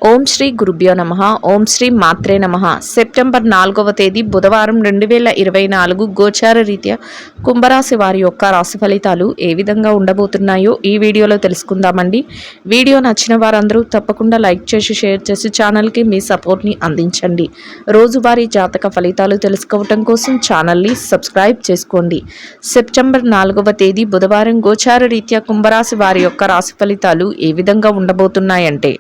ఓం శ్రీ గురుభ్యో నమః. ఓం శ్రీ మాత్రే నమః. సెప్టెంబర్ 4వ తేదీ బుధవారం 2024 గోచార రీత్యా కుంభరాశి వారి యొక్క రాశి ఫలితాలు ఏ విధంగా ఉండబోతున్నాయో ఈ వీడియోలో తెలుసుకుందామండి. వీడియో నచ్చిన వారందరూ తప్పకుండా లైక్ చేసి షేర్ చేసి ఛానల్కి మీ సపోర్ట్ని అందించండి. రోజువారీ జాతక ఫలితాలు తెలుసుకోవటం కోసం ఛానల్ని సబ్స్క్రైబ్ చేసుకోండి. సెప్టెంబర్ 4వ తేదీ బుధవారం గోచార రీత్యా కుంభరాశి వారి యొక్క రాశి ఫలితాలు ఏ విధంగా ఉండబోతున్నాయంటే,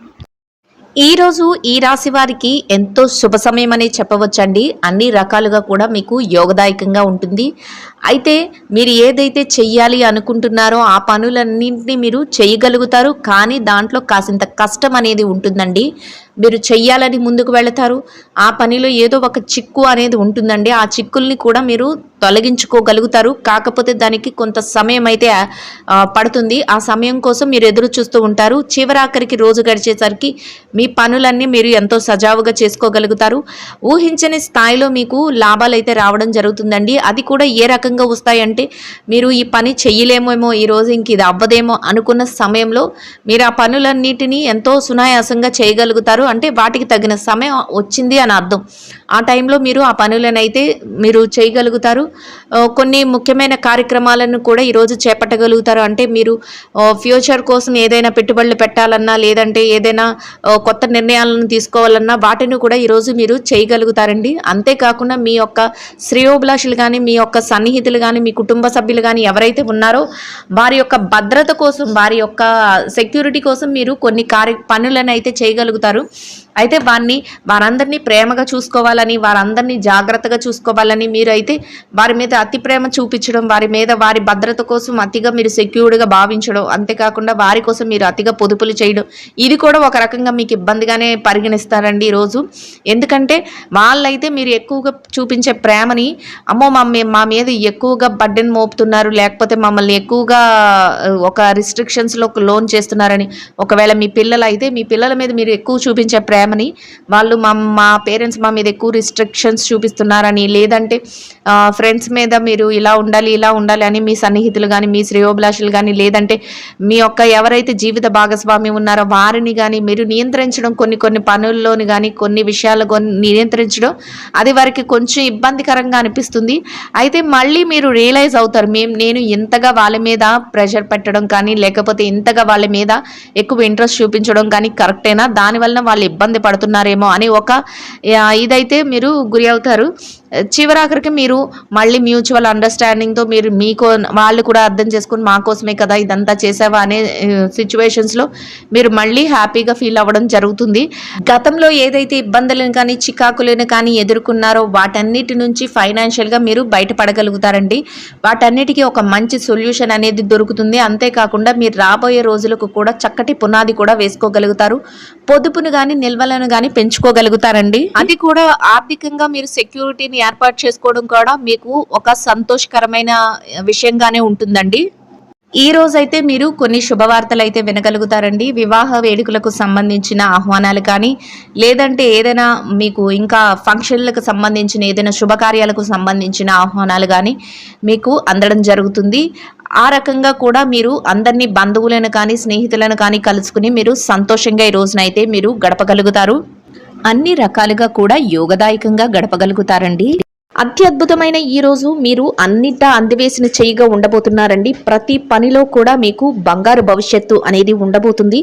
ఈ రోజు ఈ రాశి వారికి ఎంతో శుభ సమయం అనే చెప్పవచ్చండి. అన్ని రకాలుగా కూడా మీకు యోగదాయకంగా ఉంటుంది. అయితే మీరు ఏదైతే చెయ్యాలి అనుకుంటున్నారో ఆ పనులన్నింటినీ మీరు చేయగలుగుతారు. కానీ దాంట్లో కాసింత కష్టం అనేది ఉంటుందండి. మీరు చెయ్యాలని ముందుకు వెళతారు, ఆ పనిలో ఏదో ఒక చిక్కు అనేది ఉంటుందండి. ఆ చిక్కుల్ని కూడా మీరు తొలగించుకోగలుగుతారు. కాకపోతే దానికి కొంత సమయం అయితే పడుతుంది. ఆ సమయం కోసం మీరు ఎదురు చూస్తూ ఉంటారు. చివరాఖరికి రోజు గడిచేసరికి మీ పనులన్నీ మీరు ఎంతో సజావుగా చేసుకోగలుగుతారు. ఊహించని స్థాయిలో మీకు లాభాలు అయితే రావడం జరుగుతుందండి. అది కూడా ఏ రకంగా వస్తాయంటే, మీరు ఈ పని చెయ్యలేమేమో, ఈరోజు ఇంక ఇది అవ్వదేమో అనుకున్న సమయంలో మీరు ఆ పనులన్నిటినీ ఎంతో సునాయాసంగా చేయగలుగుతారు. అంటే వాటికి తగిన సమయం వచ్చింది అని అర్థం. ఆ టైంలో మీరు ఆ పనులనైతే మీరు చేయగలుగుతారు. కొన్ని ముఖ్యమైన కార్యక్రమాలను కూడా ఈరోజు చేపట్టగలుగుతారు. అంటే మీరు ఫ్యూచర్ కోసం ఏదైనా పెట్టుబడులు పెట్టాలన్నా, లేదంటే ఏదైనా కొత్త నిర్ణయాలను తీసుకోవాలన్నా వాటిని కూడా ఈరోజు మీరు చేయగలుగుతారండి. అంతేకాకుండా మీ యొక్క శ్రేయోభిలాషులు కానీ, మీ యొక్క సన్నిహితులు కానీ, మీ కుటుంబ సభ్యులు కానీ ఎవరైతే ఉన్నారో వారి యొక్క భద్రత కోసం, వారి యొక్క సెక్యూరిటీ కోసం మీరు కొన్ని పనులను అయితే చేయగలుగుతారు. అయితే వారందరినీ ప్రేమగా చూసుకోవాలని, వారందరినీ జాగ్రత్తగా చూసుకోవాలని మీరు అయితే వారి మీద అతి ప్రేమ చూపించడం, వారి భద్రత కోసం అతిగా మీరు సెక్యూర్డ్గా భావించడం, అంతేకాకుండా వారి కోసం మీరు అతిగా పొదుపులు చేయడం, ఇది కూడా ఒక రకంగా మీకు ఇబ్బందిగానే పరిగణిస్తారండి ఈరోజు. ఎందుకంటే వాళ్ళైతే మీరు ఎక్కువగా చూపించే ప్రేమని, అమ్మో మా మీద ఎక్కువగా బర్డెన్ మోపుతున్నారు, లేకపోతే మమ్మల్ని ఎక్కువగా ఒక రిస్ట్రిక్షన్స్లో లోన్ చేస్తున్నారని, ఒకవేళ మీ పిల్లలు అయితే మీ పిల్లల మీద మీరు ఎక్కువ చూపించే ప్రేమని వాళ్ళు మా పేరెంట్స్ మా మీద ఎక్కువ రిస్ట్రిక్షన్స్ చూపిస్తున్నారని, లేదంటే ఫ్రెండ్స్ మీద మీరు ఇలా ఉండాలి అని మీ సన్నిహితులు కానీ, మీ శ్రేయోభిలాషులు కానీ, లేదంటే మీ యొక్క ఎవరైతే జీవిత భాగస్వామి ఉన్నారో వారిని కానీ మీరు నియంత్రించడం, కొన్ని పనుల్లోని కానీ కొన్ని విషయాలు నియంత్రించడం అది వారికి కొంచెం ఇబ్బందికరంగా అనిపిస్తుంది. అయితే మళ్ళీ మీరు రియలైజ్ అవుతారు, నేను ఇంతగా వాళ్ళ మీద ప్రెషర్ పెట్టడం కానీ, లేకపోతే ఇంతగా వాళ్ళ మీద ఎక్కువ ఇంట్రెస్ట్ చూపించడం కానీ కరెక్టేనా, దానివల్ల వాళ్ళు ఇబ్బంది పడుతున్నారేమో అని ఒక ఇదైతే మీరు గురి అవుతారు. చివరాఖరికి మీరు మళ్ళీ మ్యూచువల్ అండర్స్టాండింగ్తో మీరు వాళ్ళు కూడా అర్థం చేసుకుని మా కోసమే కదా ఇదంతా చేసావా అనే సిచ్యువేషన్స్లో మీరు మళ్ళీ హ్యాపీగా ఫీల్ అవ్వడం జరుగుతుంది. గతంలో ఏదైతే ఇబ్బందులను కానీ చికాకులను కానీ ఎదుర్కొన్నారో వాటన్నిటి నుంచి ఫైనాన్షియల్గా మీరు బయటపడగలుగుతారండి. వాటన్నిటికీ ఒక మంచి సొల్యూషన్ అనేది దొరుకుతుంది. అంతేకాకుండా మీరు రాబోయే రోజులకు కూడా చక్కటి పునాది కూడా వేసుకోగలుగుతారు. పొదుపును కానీ నిల్వలను కానీ పెంచుకోగలుగుతారండి. అది కూడా ఆర్థికంగా మీరు సెక్యూరిటీని ఏర్పాటు చేసుకోవడం కూడా మీకు ఒక సంతోషకరమైన విషయంగానే ఉంటుందండి. ఈ రోజైతే మీరు కొన్ని శుభవార్తలు అయితే వినగలుగుతారండి. వివాహ వేడుకలకు సంబంధించిన ఆహ్వానాలు కానీ, లేదంటే ఏదైనా మీకు ఇంకా ఫంక్షన్లకు సంబంధించిన ఏదైనా శుభకార్యాలకు సంబంధించిన ఆహ్వానాలు కానీ మీకు అందడం జరుగుతుంది. ఆ రకంగా కూడా మీరు అందరినీ బంధువులను కానీ స్నేహితులను కానీ కలుసుకుని మీరు సంతోషంగా ఈ రోజునైతే మీరు గడపగలుగుతారు. అన్ని రకాలుగా కూడా యోగదాయకంగా గడపగలుగుతారండి. అత్యద్భుతమైన ఈ రోజు మీరు అన్నిటా అందివేసిన చేయిగా ఉండబోతున్నారండి. ప్రతి పనిలో కూడా మీకు బంగారు భవిష్యత్తు అనేది ఉండబోతుంది.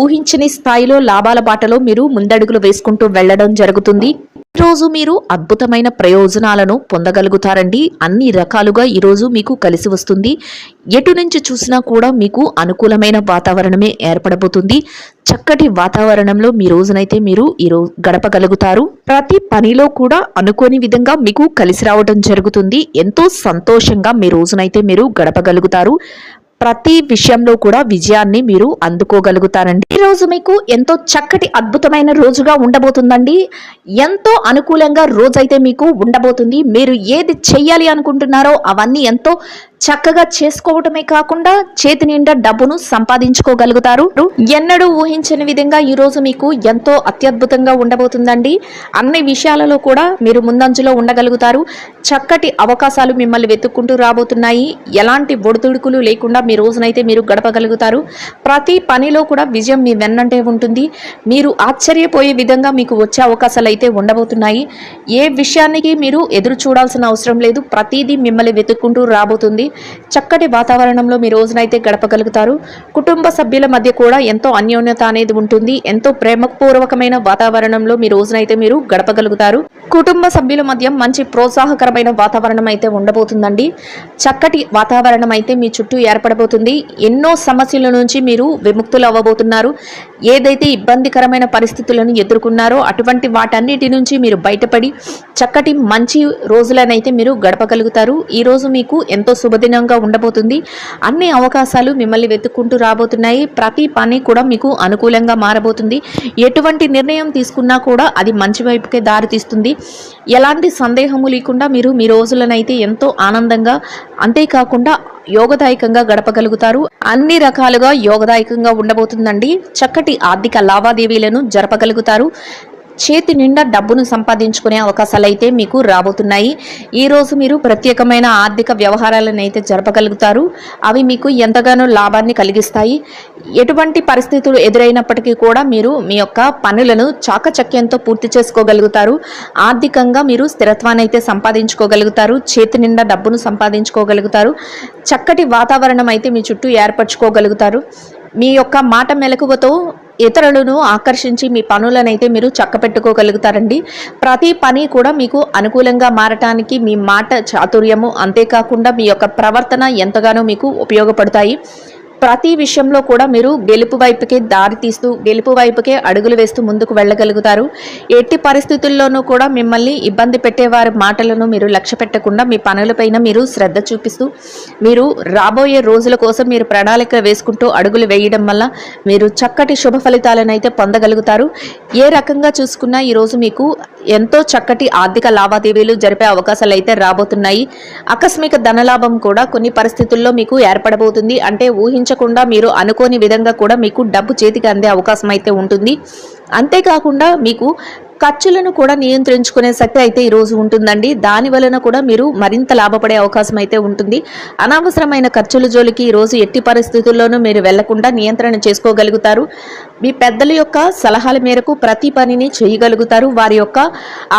ఊహించని స్థాయిలో లాభాల బాటలో మీరు ముందడుగులు వేసుకుంటూ వెళ్ళడం జరుగుతుంది. ఈరోజు మీరు అద్భుతమైన ప్రయోజనాలను పొందగలుగుతారండి. అన్ని రకాలుగా ఈరోజు మీకు కలిసి వస్తుంది. ఎటు నుంచి చూసినా కూడా మీకు అనుకూలమైన వాతావరణమే ఏర్పడబోతుంది. చక్కటి వాతావరణంలో మీ రోజునైతే మీరు ఈరోజు గడపగలుగుతారు. ప్రతి పనిలో కూడా అనుకోని విధంగా మీకు కలిసి రావడం జరుగుతుంది. ఎంతో సంతోషంగా మీ రోజునైతే మీరు గడపగలుగుతారు. ప్రతి విషయంలో కూడా విజయాన్ని మీరు అందుకోగలుగుతారండి. ఈ రోజు మీకు ఎంతో చక్కటి అద్భుతమైన రోజుగా ఉండబోతుందండి. ఎంతో అనుకూలంగా రోజైతే మీకు ఉండబోతుంది. మీరు ఏది చెయ్యాలి అనుకుంటున్నారో అవన్నీ ఎంతో చక్కగా చేసుకోవటమే కాకుండా చేతి నిండా డబ్బును సంపాదించుకోగలుగుతారు. ఎన్నడూ ఊహించని విధంగా ఈ రోజు మీకు ఎంతో అత్యద్భుతంగా ఉండబోతుందండి. అన్ని విషయాలలో కూడా మీరు ముందంజలో ఉండగలుగుతారు. చక్కటి అవకాశాలు మిమ్మల్ని వెతుక్కుంటూ రాబోతున్నాయి. ఎలాంటి ఒడిదుడుకులు లేకుండా మీ రోజునైతే మీరు గడపగలుగుతారు. ప్రతి పనిలో కూడా విజయం మీ వెన్నంటే ఉంటుంది. మీరు ఆశ్చర్యపోయే విధంగా మీకు వచ్చే అవకాశాలు అయితే ఉండబోతున్నాయి. ఏ విషయానికి మీరు ఎదురు చూడాల్సిన అవసరం లేదు. ప్రతిదీ మిమ్మల్ని వెతుక్కుంటూ రాబోతుంది. చక్కటి వాతావరణంలో మీ రోజునైతే గడపగలుగుతారు. కుటుంబ సభ్యుల మధ్య కూడా ఎంతో అన్యోన్యత అనేది ఉంటుంది. ఎంతో ప్రేమపూర్వకమైన వాతావరణంలో మీ రోజునైతే మీరు గడపగలుగుతారు. కుటుంబ సభ్యుల మధ్య మంచి ప్రోత్సాహకరమైన వాతావరణం అయితే ఉండబోతుందండి. చక్కటి వాతావరణం అయితే మీ చుట్టూ ఏర్పడబోతుంది. ఎన్నో సమస్యల నుంచి మీరు విముక్తులు అవ్వబోతున్నారు. ఏదైతే ఇబ్బందికరమైన పరిస్థితులను ఎదుర్కొన్నారో అటువంటి వాటన్నిటి నుంచి మీరు బయటపడి చక్కటి మంచి రోజులనైతే మీరు గడపగలుగుతారు. ఈ రోజు మీకు ఎంతో శుభదినంగా ఉండబోతుంది. అన్ని అవకాశాలు మిమ్మల్ని వెతుక్కుంటూ రాబోతున్నాయి. ప్రతి పని కూడా మీకు అనుకూలంగా మారబోతుంది. ఎటువంటి నిర్ణయం తీసుకున్నా కూడా అది మంచి వైపుకే దారితీస్తుంది. ఎలాంటి సందేహము లేకుండా మీరు మీ రోజులనైతే ఎంతో ఆనందంగా, అంతేకాకుండా యోగదాయకంగా గడపగలుగుతారు. అన్ని రకాలుగా యోగదాయకంగా ఉండబోతుందండి. చక్కటి ఆర్థిక లావాదేవీలను జరపగలుగుతారు. చేతి నిండా డబ్బును సంపాదించుకునే అవకాశాలు అయితే మీకు రాబోతున్నాయి. ఈ రోజు మీరు ప్రత్యేకమైన ఆర్థిక వ్యవహారాలను అయితే జరపగలుగుతారు. అవి మీకు ఎంతగానో లాభాన్ని కలిగిస్తాయి. ఎటువంటి పరిస్థితులు ఎదురైనప్పటికీ కూడా మీరు మీ యొక్క పనులను చాకచక్యంతో పూర్తి చేసుకోగలుగుతారు. ఆర్థికంగా మీరు స్థిరత్వాన్ని అయితే సంపాదించుకోగలుగుతారు. చేతి నిండా డబ్బును సంపాదించుకోగలుగుతారు. చక్కటి వాతావరణం అయితే మీ చుట్టూ ఏర్పరచుకోగలుగుతారు. మీ యొక్క మాట మెలకువతో ఇతరులను ఆకర్షించి మీ పనులనైతే మీరు చక్కపెట్టుకోగలుగుతారండి. ప్రతి పని కూడా మీకు అనుకూలంగా మారటానికి మీ మాట చాతుర్యము, అంతేకాకుండా మీ యొక్క ప్రవర్తన ఎంతగానో మీకు ఉపయోగపడతాయి. ప్రతి విషయంలో కూడా మీరు గెలుపు వైపుకే దారి తీస్తూ, గెలుపు వైపుకే అడుగులు వేస్తూ ముందుకు వెళ్ళగలుగుతారు. ఎట్టి పరిస్థితుల్లోనూ కూడా మిమ్మల్ని ఇబ్బంది పెట్టేవారి మాటలను మీరు లక్ష్య పెట్టకుండా మీ పనులపైన మీరు శ్రద్ధ చూపిస్తూ, మీరు రాబోయే రోజుల కోసం మీరు ప్రణాళిక వేసుకుంటూ అడుగులు వేయడం వల్ల మీరు చక్కటి శుభ ఫలితాలను అయితే పొందగలుగుతారు. ఏ రకంగా చూసుకున్నా ఈరోజు మీకు ఎంతో చక్కటి ఆర్థిక లావాదేవీలు జరిపే అవకాశాలు అయితే రాబోతున్నాయి. ఆకస్మిక ధనలాభం కూడా కొన్ని పరిస్థితుల్లో మీకు ఏర్పడబోతుంది. అంటే ఊహించకుండా మీరు అనుకోని విధంగా కూడా మీకు డబ్బు చేతికి అందే అవకాశం అయితే ఉంటుంది. అంతేకాకుండా మీకు ఖర్చులను కూడా నియంత్రించుకునే శక్తి అయితే ఈరోజు ఉంటుందండి. దాని వలన కూడా మీరు మరింత లాభపడే అవకాశం అయితే ఉంటుంది. అనవసరమైన ఖర్చుల జోలికి ఈరోజు ఎట్టి పరిస్థితుల్లోనూ మీరు వెళ్లకుండా నియంత్రణ చేసుకోగలుగుతారు. మీ పెద్దల యొక్క సలహాల మేరకు ప్రతి పనిని చేయగలుగుతారు. వారి యొక్క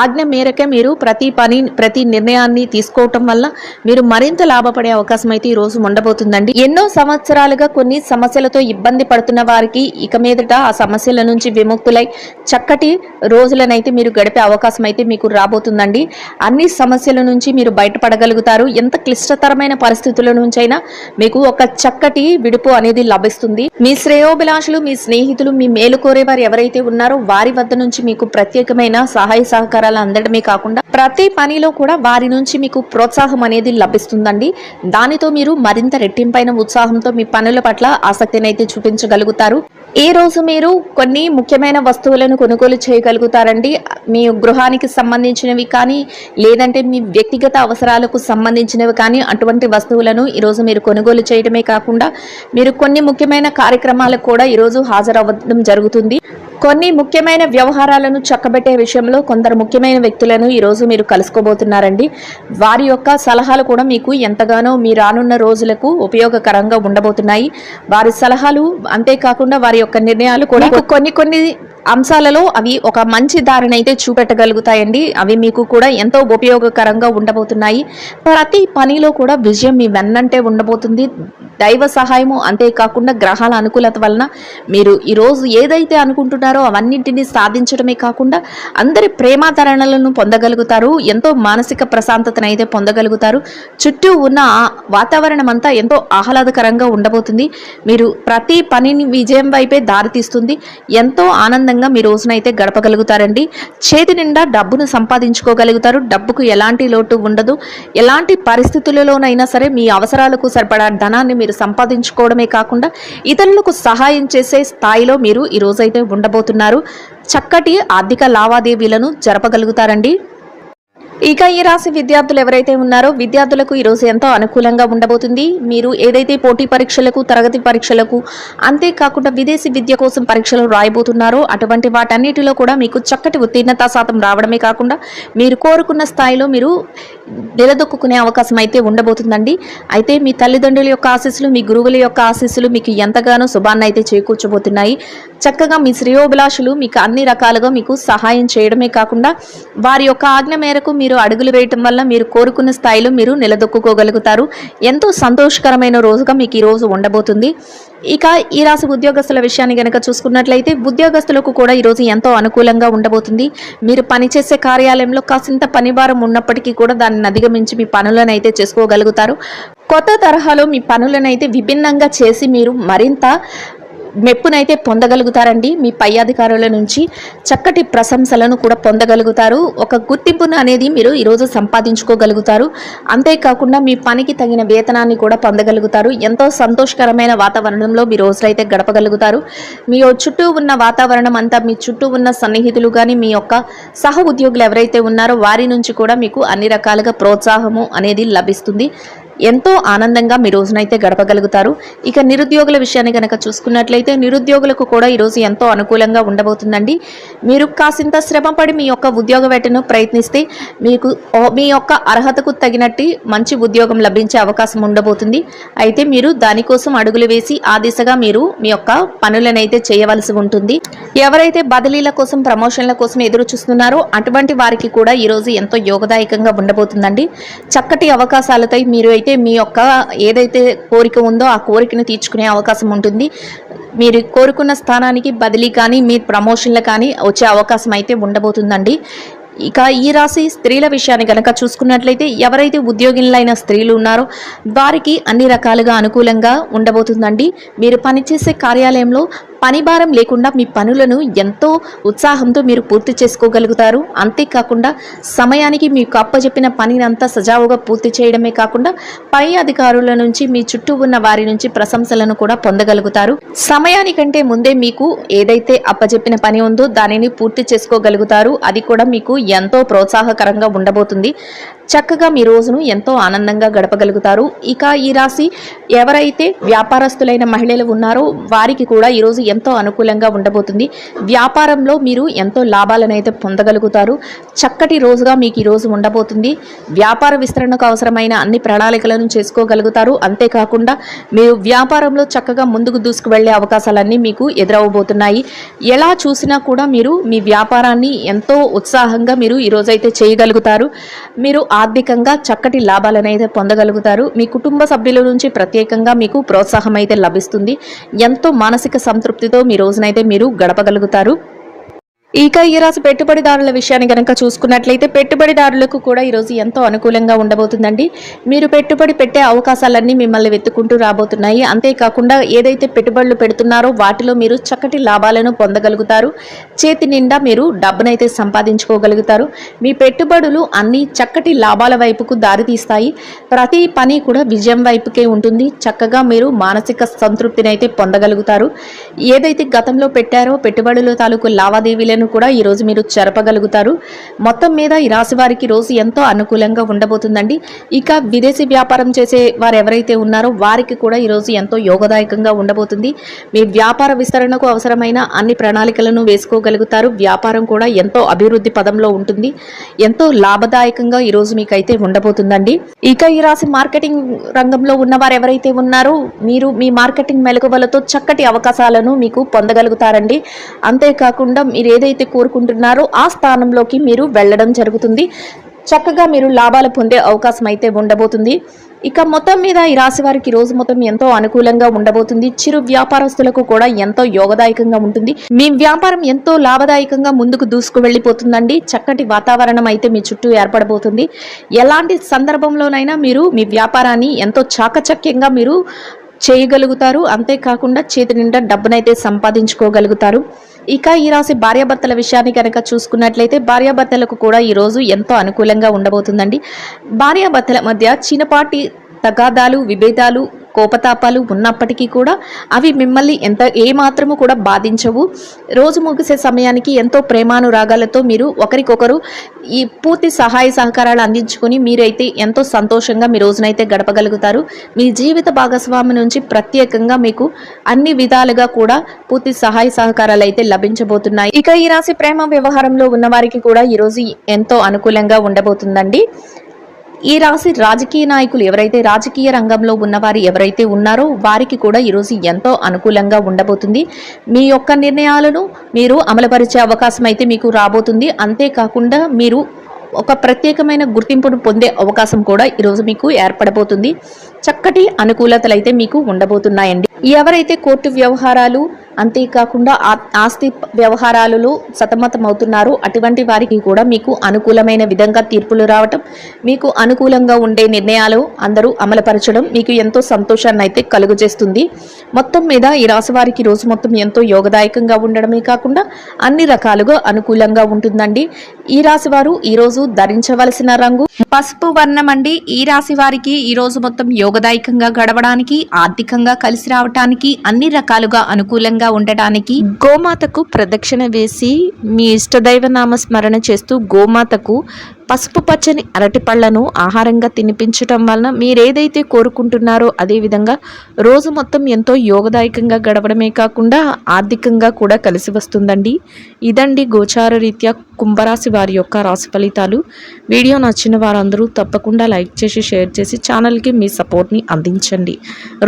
ఆజ్ఞ మేరకే మీరు ప్రతి నిర్ణయాన్ని తీసుకోవటం వల్ల మీరు మరింత లాభపడే అవకాశం అయితే ఈరోజు ఉండబోతుందండి. ఎన్నో సంవత్సరాలుగా కొన్ని సమస్యలతో ఇబ్బంది పడుతున్న వారికి ఇక మీదట ఆ సమస్యల నుంచి విముక్తులై చక్కటి రోజులనైతే మీరు గడిపే అవకాశం అయితే మీకు రాబోతుందండి. అన్ని సమస్యల నుంచి మీరు బయటపడగలుగుతారు. ఎంత క్లిష్టతరమైన పరిస్థితుల నుంచైనా మీకు ఒక చక్కటి విడుపు అనేది లభిస్తుంది. మీ శ్రేయోభిలాషులు, మీ స్నేహితులు, మీ మేలు కోరేవారు ఎవరైతే ఉన్నారో వారి వద్ద నుంచి మీకు ప్రత్యేకమైన సహాయ సహకారాలు అందడమే కాకుండా ప్రతి పనిలో కూడా వారి నుంచి మీకు ప్రోత్సాహం అనేది లభిస్తుందండి. దానితో మీరు మరింత రెట్టింపైన ఉత్సాహంతో మీ పనుల పట్ల ఆసక్తిని అయితే చూపించగలుగుతారు. ఈ రోజు మీరు కొన్ని ముఖ్యమైన వస్తువులను కొనుగోలు చేయగలుగుతారండి. మీ గృహానికి సంబంధించినవి కానీ, లేదంటే మీ వ్యక్తిగత అవసరాలకు సంబంధించినవి కానీ, అటువంటి వస్తువులను ఈరోజు మీరు కొనుగోలు చేయడమే కాకుండా మీరు కొన్ని ముఖ్యమైన కార్యక్రమాలకు కూడా ఈరోజు హాజరవ్వడం జరుగుతుంది. కొన్ని ముఖ్యమైన వ్యవహారాలను చక్కబెట్టే విషయంలో కొందరు ముఖ్యమైన వ్యక్తులను ఈరోజు మీరు కలుసుకోబోతున్నారండి. వారి యొక్క సలహాలు కూడా మీకు ఎంతగానో మీ రానున్న రోజులకు ఉపయోగకరంగా ఉండబోతున్నాయి. వారి సలహాలు అంతేకాకుండా వారి యొక్క నిర్ణయాలు కూడా కొన్ని అంశాలలో అవి ఒక మంచి దారిని అయితే చూపెట్టగలుగుతాయండి. అవి మీకు కూడా ఎంతో ఉపయోగకరంగా ఉండబోతున్నాయి. ప్రతి పనిలో కూడా విజయం మీ వెన్నంటే ఉండబోతుంది. దైవ సహాయము, అంతేకాకుండా గ్రహాల అనుకూలత వలన మీరు ఈరోజు ఏదైతే అనుకుంటున్నారో అవన్నింటినీ సాధించడమే కాకుండా అందరి ప్రేమాదరణలను పొందగలుగుతారు. ఎంతో మానసిక ప్రశాంతతను అయితే పొందగలుగుతారు. చుట్టూ ఉన్న వాతావరణం అంతా ఎంతో ఆహ్లాదకరంగా ఉండబోతుంది. మీరు ప్రతి పనిని విజయం వైపే దారితీస్తుంది. ఎంతో ఆనందంగా మీ రోజునైతే గడపగలుగుతారండి. చేతి నిండా డబ్బును సంపాదించుకోగలుగుతారు. డబ్బుకు ఎలాంటి లోటు ఉండదు. ఎలాంటి పరిస్థితులలోనైనా సరే మీ అవసరాలకు సరిపడా ధనాన్ని మీరు సంపాదించుకోవడమే కాకుండా ఇతరులకు సహాయం చేసే స్థాయిలో మీరు ఈ రోజైతే ఉండబోతున్నారు. చక్కటి ఆర్థిక లావాదేవీలను జరపగలుగుతారండి. ఇక ఈ రాశి విద్యార్థులు ఎవరైతే ఉన్నారో విద్యార్థులకు ఈరోజు ఎంతో అనుకూలంగా ఉండబోతుంది. మీరు ఏదైతే పోటీ పరీక్షలకు, తరగతి పరీక్షలకు, అంతేకాకుండా విదేశీ విద్య కోసం పరీక్షలు రాయబోతున్నారో అటువంటి వాటన్నిటిలో కూడా మీకు చక్కటి ఉత్తీర్ణతా శాతం రావడమే కాకుండా మీరు కోరుకున్న స్థాయిలో మీరు నిలదొక్కునే అవకాశం అయితే ఉండబోతుందండి. అయితే మీ తల్లిదండ్రుల యొక్క ఆశీస్సులు, మీ గురువుల యొక్క ఆశీస్సులు మీకు ఎంతగానో శుభాన్ని అయితే చేకూర్చబోతున్నాయి. చక్కగా మీ శ్రేయోభిలాషులు మీకు అన్ని రకాలుగా మీకు సహాయం చేయడమే కాకుండా వారి యొక్క ఆజ్ఞ మేరకు మీరు అడుగులు వేయటం వల్ల మీరు కోరుకున్న స్థాయిలో మీరు నిలదొక్కుకోగలుగుతారు. ఎంతో సంతోషకరమైన రోజుగా మీకు ఈ రోజు ఉండబోతుంది. ఇక ఈ రాశి ఉద్యోగస్తుల విషయాన్ని గనక చూసుకున్నట్లయితే ఉద్యోగస్తులకు కూడా ఈరోజు ఎంతో అనుకూలంగా ఉండబోతుంది. మీరు పనిచేసే కార్యాలయంలో కాసింత పనిభారం ఉన్నప్పటికీ కూడా దాన్ని అధిగమించి మీ పనులను అయితే చేసుకోగలుగుతారు. కొత్త తరహాలో మీ పనులను అయితే విభిన్నంగా చేసి మీరు మరింత మెప్పునైతే పొందగలుగుతారండి. మీ పై అధికారుల నుంచి చక్కటి ప్రశంసలను కూడా పొందగలుగుతారు. ఒక గుర్తింపును అనేది మీరు ఈరోజు సంపాదించుకోగలుగుతారు. అంతేకాకుండా మీ పనికి తగిన వేతనాన్ని కూడా పొందగలుగుతారు. ఎంతో సంతోషకరమైన వాతావరణంలో మీ రోజులైతే గడపగలుగుతారు. మీ చుట్టూ ఉన్న వాతావరణం అంతా, మీ చుట్టూ ఉన్న సన్నిహితులు కానీ, మీ యొక్క సహ ఉద్యోగులు ఎవరైతే ఉన్నారో వారి నుంచి కూడా మీకు అన్ని రకాలుగా ప్రోత్సాహము అనేది లభిస్తుంది. ఎంతో ఆనందంగా మీ రోజునైతే గడపగలుగుతారు. ఇక నిరుద్యోగుల విషయాన్ని కనుక చూసుకున్నట్లయితే నిరుద్యోగులకు కూడా ఈరోజు ఎంతో అనుకూలంగా ఉండబోతుందండి. మీరు కాసింత శ్రమపడి మీ యొక్క ఉద్యోగ వేటను ప్రయత్నిస్తే మీకు మీ యొక్క అర్హతకు తగినట్టు మంచి ఉద్యోగం లభించే అవకాశం ఉండబోతుంది. అయితే మీరు దానికోసం అడుగులు వేసి ఆ దిశగా మీరు మీ యొక్క పనులనైతే చేయవలసి ఉంటుంది. ఎవరైతే బదిలీల కోసం, ప్రమోషన్ల కోసం ఎదురు చూస్తున్నారో అటువంటి వారికి కూడా ఈరోజు ఎంతో యోగదాయకంగా ఉండబోతుందండి. చక్కటి అవకాశాలతో మీరు అయితే మీ యొక్క ఏదైతే కోరిక ఉందో ఆ కోరికను తీర్చుకునే అవకాశం ఉంటుంది. మీరు కోరుకున్న స్థానానికి బదిలీ కానీ, మీ ప్రమోషన్లు కానీ వచ్చే అవకాశం అయితే ఉండబోతుందండి. ఇక ఈ రాశి స్త్రీల విషయాన్ని కనుక చూసుకున్నట్లయితే ఎవరైతే ఉద్యోగులైన స్త్రీలు ఉన్నారో వారికి అన్ని రకాలుగా అనుకూలంగా ఉండబోతుందండి. మీరు పనిచేసే కార్యాలయంలో పని భారం లేకుండా మీ పనులను ఎంతో ఉత్సాహంతో మీరు పూర్తి చేసుకోగలుగుతారు. అంతేకాకుండా సమయానికి మీకు అప్పచెప్పిన పనిని అంతా సజావుగా పూర్తి చేయడమే కాకుండా పై అధికారుల నుంచి, మీ చుట్టూ ఉన్న వారి నుంచి ప్రశంసలను కూడా పొందగలుగుతారు. సమయానికంటే ముందే మీకు ఏదైతే అప్పచెప్పిన పని ఉందో దానిని పూర్తి చేసుకోగలుగుతారు. అది కూడా మీకు ఎంతో ప్రోత్సాహకరంగా ఉండబోతుంది. చక్కగా మీ రోజును ఎంతో ఆనందంగా గడపగలుగుతారు. ఇక ఈ రాశి ఎవరైతే వ్యాపారస్తులైన మహిళలు ఉన్నారో వారికి కూడా ఈరోజు ఎంతో అనుకూలంగా ఉండబోతుంది. వ్యాపారంలో మీరు ఎంతో లాభాలను అయితే పొందగలుగుతారు. చక్కటి రోజుగా మీకు ఈరోజు ఉండబోతుంది. వ్యాపార విస్తరణకు అవసరమైన అన్ని ప్రణాళికలను చేసుకోగలుగుతారు. అంతేకాకుండా మీరు వ్యాపారంలో చక్కగా ముందుకు దూసుకు వెళ్లే అవకాశాలన్నీ మీకు ఎదురవబోతున్నాయి. ఎలా చూసినా కూడా మీరు మీ వ్యాపారాన్ని ఎంతో ఉత్సాహంగా మీరు ఈరోజైతే చేయగలుగుతారు. మీరు ఆర్థికంగా చక్కటి లాభాలను అయితే పొందగలుగుతారు. మీ కుటుంబ సభ్యుల నుంచి ప్రత్యేకంగా మీకు ప్రోత్సాహం అయితే లభిస్తుంది. ఎంతో మానసిక సంతృప్తితో మీ రోజునైతే మీరు గడపగలుగుతారు. ఇక ఈ రాశి పెట్టుబడిదారుల విషయాన్ని కనుక చూసుకున్నట్లయితే పెట్టుబడిదారులకు కూడా ఈరోజు ఎంతో అనుకూలంగా ఉండబోతుందండి. మీరు పెట్టుబడి పెట్టే అవకాశాలన్నీ మిమ్మల్ని వెతుక్కుంటూ రాబోతున్నాయి. అంతేకాకుండా ఏదైతే పెట్టుబడులు పెడుతున్నారో వాటిలో మీరు చక్కటి లాభాలను పొందగలుగుతారు. చేతి నిండా మీరు డబ్బునైతే సంపాదించుకోగలుగుతారు. మీ పెట్టుబడులు అన్ని చక్కటి లాభాల వైపుకు దారితీస్తాయి. ప్రతి పని కూడా విజయం వైపుకే ఉంటుంది. చక్కగా మీరు మానసిక సంతృప్తిని అయితే పొందగలుగుతారు. ఏదైతే గతంలో పెట్టారో పెట్టుబడుల తాలూకు లావాదేవీలను కూడా ఈ రోజు మీరు జరపగలుగుతారు. మొత్తం మీద ఈ రాశి వారికి రోజు ఎంతో అనుకూలంగా ఉండబోతుందండి. ఇక విదేశీ వ్యాపారం చేసే వారు ఎవరైతే ఉన్నారో వారికి కూడా ఈ రోజు ఎంతో యోగదాయకంగా ఉండబోతుంది. మీ వ్యాపార విస్తరణకు అవసరమైన అన్ని ప్రణాళికలను వేసుకోగలుగుతారు. వ్యాపారం కూడా ఎంతో అభివృద్ధి పదంలో ఉంటుంది. ఎంతో లాభదాయకంగా ఈ రోజు మీకైతే ఉండబోతుందండి. ఇక ఈ రాశి మార్కెటింగ్ రంగంలో ఉన్నవారు ఎవరైతే ఉన్నారో మీరు మీ మార్కెటింగ్ మెలకువలతో చక్కటి అవకాశాలను మీకు పొందగలుగుతారండి. అంతేకాకుండా మీరు ఏదైతే కోరుకుంటున్నారో ఆ స్థానంలోకి మీరు వెళ్ళడం జరుగుతుంది. చక్కగా మీరు లాభాలు పొందే అవకాశం అయితే ఉండబోతుంది. ఇక మొత్తం మీద ఈ రాశి వారికి రోజు మొత్తం ఎంతో అనుకూలంగా ఉండబోతుంది. చిరు వ్యాపారస్తులకు కూడా ఎంతో యోగదాయకంగా ఉంటుంది. మీ వ్యాపారం ఎంతో లాభదాయకంగా ముందుకు దూసుకు వెళ్ళిపోతుందండి. చక్కటి వాతావరణం అయితే మీ చుట్టూ ఏర్పడబోతుంది. ఎలాంటి సందర్భంలోనైనా మీరు మీ వ్యాపారాన్ని ఎంతో చాకచక్యంగా మీరు చేయగలుగుతారు. అంతేకాకుండా చేతి నిండా డబ్బునైతే సంపాదించుకోగలుగుతారు. ఇక ఈ రాశి భార్యాభర్తల విషయాన్ని కనుక చూసుకున్నట్లయితే భార్యాభర్తలకు కూడా ఈరోజు ఎంతో అనుకూలంగా ఉండబోతుందండి. భార్యాభర్తల మధ్య చిన్నపాటి తగాదాలు, విభేదాలు కోపతాపాలు ఉన్నప్పటికీ కూడా అవి మిమ్మల్ని ఏమాత్రము కూడా బాధించవు. రోజు ముగిసే సమయానికి ఎంతో ప్రేమానురాగాలతో మీరు ఒకరికొకరు ఈ పూర్తి సహాయ సహకారాలు అందించుకొని మీరైతే ఎంతో సంతోషంగా మీ రోజునైతే గడపగలుగుతారు. మీ జీవిత భాగస్వామి నుంచి ప్రత్యేకంగా మీకు అన్ని విధాలుగా కూడా పూర్తి సహాయ సహకారాలు అయితే లభించబోతున్నాయి. ఇక ఈ రాశి ప్రేమ వ్యవహారంలో ఉన్న వారికి కూడా ఈరోజు ఎంతో అనుకూలంగా ఉండబోతుందండి. ఈ రాశి రాజకీయ నాయకులు ఎవరైతే రాజకీయ రంగంలో ఉన్నవారు ఎవరైతే ఉన్నారో వారికి కూడా ఈరోజు ఎంతో అనుకూలంగా ఉండబోతుంది. మీ యొక్క నిర్ణయాలను మీరు అమలుపరిచే అవకాశం అయితే మీకు రాబోతుంది. అంతేకాకుండా మీరు ఒక ప్రత్యేకమైన గుర్తింపును పొందే అవకాశం కూడా ఈరోజు మీకు ఏర్పడబోతుంది. చక్కటి అనుకూలతలు అయితే మీకు ఉండబోతున్నాయండి. ఎవరైతే కోర్టు వ్యవహారాలు అంతేకాకుండా ఆస్తి వ్యవహారాలలో సతమతమవుతున్నారో అటువంటి వారికి కూడా మీకు అనుకూలమైన విధంగా తీర్పులు రావటం, మీకు అనుకూలంగా ఉండే నిర్ణయాలు అందరూ అమలుపరచడం మీకు ఎంతో సంతోషాన్ని అయితే కలుగజేస్తుంది. మొత్తం మీద ఈ రాశి వారికి రోజు మొత్తం ఎంతో యోగదాయకంగా ఉండడమే కాకుండా అన్ని రకాలుగా అనుకూలంగా ఉంటుందండి. ఈ రాశి వారు ఈరోజు ధరించవలసిన రంగు పసుపు వర్ణం అండి. ఈ రాశి వారికి ఈ రోజు మొత్తం యోగదాయకంగా గడవడానికి, ఆర్థికంగా కలిసి రావటానికి, అన్ని రకాలుగా అనుకూలంగా ఉండటానికి గోమాతకు ప్రదక్షిణ వేసి మీ ఇష్టదైవ నామ స్మరణ చేస్తూ గోమాతకు పసుపు పచ్చని అరటి పళ్లను ఆహారంగా తినిపించటం వలన మీరేదైతే కోరుకుంటున్నారో అదేవిధంగా రోజు మొత్తం ఎంతో యోగదాయకంగా గడవడమే కాకుండా ఆర్థికంగా కూడా కలిసి వస్తుందండి. ఇదండి గోచార రీత్యా కుంభరాశి వారి యొక్క రాశి ఫలితాలు. వీడియో నచ్చిన వారందరూ తప్పకుండా లైక్ చేసి షేర్ చేసి ఛానల్కి మీ సపోర్ట్ని అందించండి.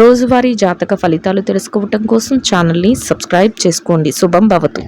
రోజువారీ జాతక ఫలితాలు తెలుసుకోవటం కోసం ఛానల్ని సబ్స్క్రైబ్ చేసుకోండి. శుభం భవతు.